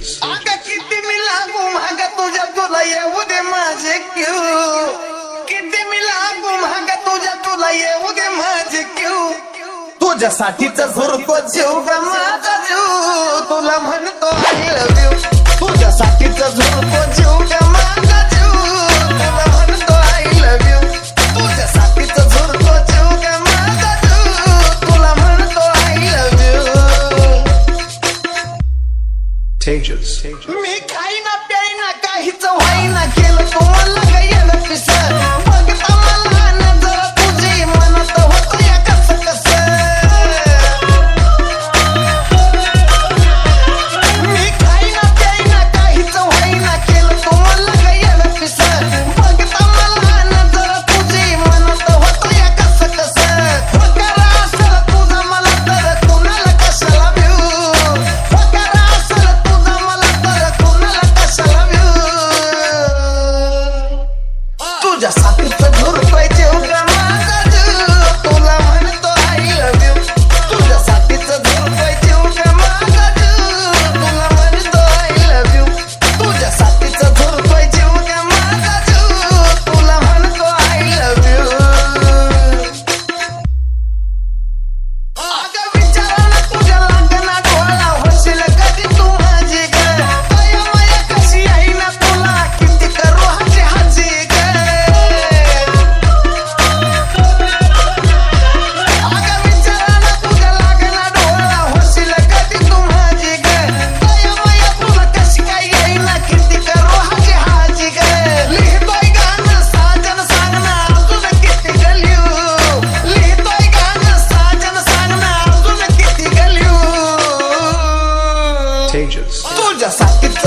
आगा किती मी लागू महागा तुझ्या तुला येऊ दे माझे क्यू किती मी लागू महागा तुझ्या तुला येऊ दे माझे क्यू तुझ्यासाठीच झुरतो जीव ग माझा जीव तुला म्हणतो आय लव्ह यू तुझ्यासाठीच झुरतो जीव ग माझा जीव तुला म्हणतो आय लव्ह यू तुझ्यासाठीच झुरतो जीव ग माझा जीव तुला म्हणतो आय लव्ह यू Tejas. मी खाईना प्यायना काहीच व्हायना केलं तुम्हाला गायला पिस बघता मला नजर तुझी मनात होतं या कसं कसं मी खाईना प्यायना काहीच व्हायना केलं तुम्हाला गायला पिस बघता मला नजर तुझी मनात होतं या कसं कसं होकारा असेल तुझा मला तर कुणाला कशाला भिऊ होकारा असेल तुझा मला तर कुणाला कशाला भिऊ तुझ्यासाठीच झुरतोय जीव ग माझा जीव तुला म्हणतो आय लव्ह यू तुझ्यासाठीच झुरतोय जीव ग माझा जीव तुला म्हणतो आय लव्ह यू तुझ्यासाठीच झुरतोय जीव ग माझा जीव तुला म्हणतो आय लव्ह यू अगं विचारानं तुझ्या लागना डोळा होशील कधी तू माझी ग दया माया कशी आहे ना तुला किती करू हाजी हाजी ग अगं विचारानं तुझ्या लागना डोळा होशील कधी तू माझी ग दया माया तुला कशी काय येईना किती करू हाजी हाजी ग लिहितोय गाणं साजन सांगणं अजून किती गल्यू लिहितोय गाणं साजन सांगणं अजून किती गल्यू Tejas. तुझ्यासाठीच